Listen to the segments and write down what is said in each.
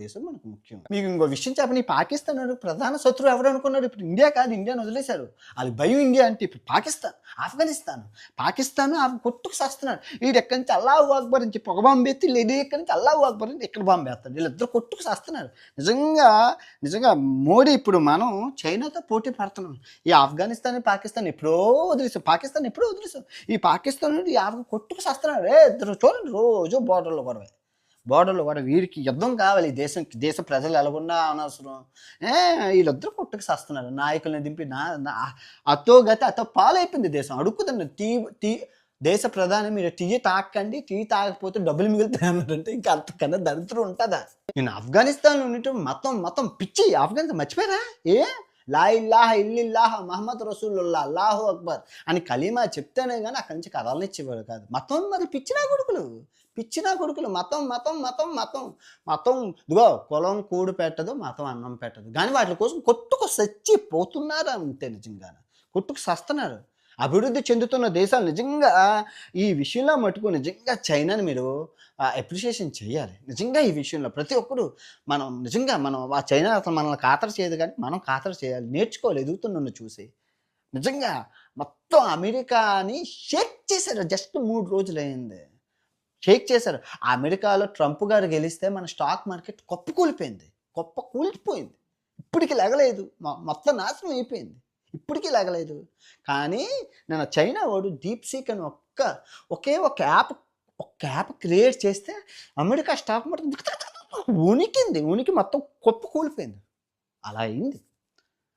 దేశం మనకు ముఖ్యం. మీకు ఇంకో విషయం చెప్పని పాకిస్తాన్ ప్రధాన శత్రువు ఎవరు అనుకున్నారు? ఇప్పుడు ఇండియా కాదు, ఇండియాని వదిలేశారు. ఆళ్ళకి భయం ఇండియా అంటే ఇప్పుడు పాకిస్తాన్, ఆఫ్ఘనిస్తాన్. పాకిస్తాన్ కొట్టుకు సస్తున్నాడు. ఈడెక్కడి నుంచి అల్లాహు అక్బర్ అని చెప్పి ఒక బాంబు ఎత్తి ఇది ఎక్కడి నుంచి అల్లాహు అక్బర్ అని ఇక్కడ బాంబు వేస్తాడు. వీళ్ళిద్దరు కొట్టుకు సస్తున్నారు. నిజంగా నిజంగా మోడీ ఇప్పుడు మనం చైనాతో పోటీ పడుతున్నాం. ఈ ఆఫ్ఘనిస్తాన్, పాకిస్తాన్ ఎప్పుడో వదిలేసాం. పాకిస్తాన్ ఎప్పుడో వదిలేసాం. ఈ పాకిస్తాన్ ఈ ఆఫ్ఘన్ కొట్టుకు సస్తున్నారు. ఇద్దరు చూడండి రోజు బోర్డర్లో గొడవే. బోర్డర్లో కూడా వీరికి యుద్ధం కావాలి. దేశ ప్రజలు ఎలాగున్నా అనవసరం. వీళ్ళిద్దరు కొట్టుకు సస్తున్నారు. నాయకుల్ని దింపి అతో గతి అతో పాలైపోయింది దేశం. అడుక్కుతుంది దేశ ప్రధాని మీరు టీ తాకండి, టీ తాగకపోతే డబ్బులు మిగులుతాయి అన్నారంటే ఇంకా అంతకన్నా దరిద్రం ఉంటుందా? నేను ఆఫ్ఘనిస్తాన్లో ఉండటం మతం పిచ్చి. ఆఫ్ఘనిస్తాన్ మర్చిపోయారా? లా ఇల్లాహ ఇల్లిల్లాహ మహమ్మద్ రసూలుల్లా అల్లాహు అక్బర్ అని కలీమా చెప్తేనే కానీ అక్కడి నుంచి కథలనిచ్చేవాడు కాదు. మతం మరి పిచ్చినా కొడుకులు మతం మతం మతం మతం మతం ఇదిగో కులం కూడు పెట్టదు, మతం అన్నం పెట్టదు. కానీ వాటి కోసం కొట్టుకు చచ్చిపోతున్నారు అంతే. నిజంగా కొట్టుకు సస్తున్నారు. అభివృద్ధి చెందుతున్న దేశాలు నిజంగా ఈ విషయంలో మటుకు నిజంగా చైనాని మీరు అప్రిషియేషన్ చేయాలి. నిజంగా ఈ విషయంలో ప్రతి ఒక్కరు మనం ఆ చైనా అసలు మనల్ని ఖాతరు చేయదు, కానీ మనం ఖాతరు చేయాలి. నేర్చుకోవాలి ఎదుగుతున్న చూసి. నిజంగా మొత్తం అమెరికాని షేక్ చేశారు. జస్ట్ 3 రోజులైంది షేక్ చేశారు. అమెరికాలో ట్రంప్ గారు గెలిస్తే మన స్టాక్ మార్కెట్ కూలిపోయింది. కూలిపోయింది. ఇప్పటికి లెగలేదు. మొత్తం నాశనం అయిపోయింది. ఇప్పటికీ లెగలేదు. కానీ నేను చైనా వాడు డీప్ సీక్ అని ఒకే ఒక యాప్ క్రియేట్ చేస్తే అమెరికా స్టాక్ మార్కెట్ ఉనికి మొత్తం కూలిపోయింది. అలా అయింది.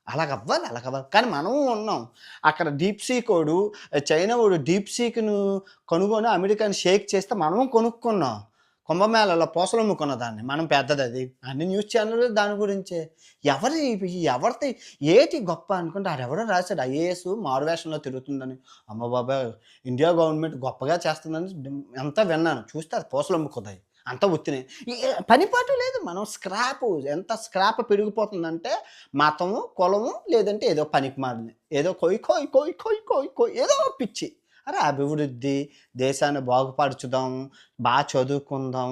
అలాగవ్వాలి. కానీ మనం ఉన్నాం అక్కడ. డీప్ సీకోడు చైనా వాడు డీప్ సీక్ను కనుగొని అమెరికాని షేక్ చేస్తే మనం కొనుక్కున్నాం. కుంభమేళలో పూసలమ్ముకున్న దాన్ని మనం పెద్దది. అది అన్ని న్యూస్ ఛానళ్ళు దాని గురించే. ఎవరిది ఏటి గొప్ప అనుకుంటే ఆడెవడో రాశాడు ఐఏఎస్ మారువేషంలో తిరుగుతుందని. అమ్మ బాబాయ్, ఇండియా గవర్నమెంట్ గొప్పగా చేస్తుందని అంతా విన్నాను. చూస్తే అది పూసలమ్ముకున్నాయి అంతా ఉత్తినే. పనిపాటు లేదు. మనం ఎంత స్క్రాప్ పెరిగిపోతుందంటే మతము, కులము, లేదంటే ఏదో పనికి మారింది, ఏదో కొయ్ ఏదో పిచ్చి. అరే అభివృద్ధి, దేశాన్ని బాగుపరచుదాం, బాగా చదువుకుందాం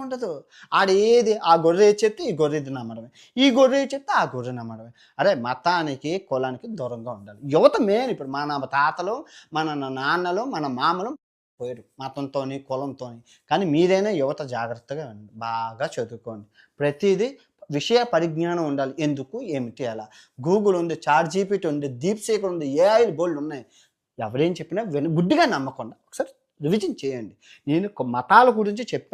ఉండదు. ఆడేది ఆ గొర్రె చెప్తే ఈ గొర్రెది నమ్మడమే, ఈ గొర్రె చెప్తే ఆ గొర్రె నమ్మడమే. అరే మతానికి కులానికి దూరంగా ఉండాలి. యువత మెయిన్. ఇప్పుడు మన తాతలు, మన నాన్నలు, మన మామలు పోయారు మతంతోని, కులంతోని. కానీ మీరైనా యువత జాగ్రత్తగా బాగా చదువుకోండి. ప్రతిదీ విషయ పరిజ్ఞానం ఉండాలి. ఎందుకు, ఏమిటి, ఎలా. గూగుల్ ఉంది, చాట్ జీపీటీ ఉంది, డీప్ సీక్ ఉంది, ఏఐ బోల్డ్ ఉన్నాయి. ఎవరేం చెప్పినా గుడ్డిగా నమ్మకుండా ఒకసారి రివిజన్ చేయండి. నేను మతాల గురించి చెప్పాను.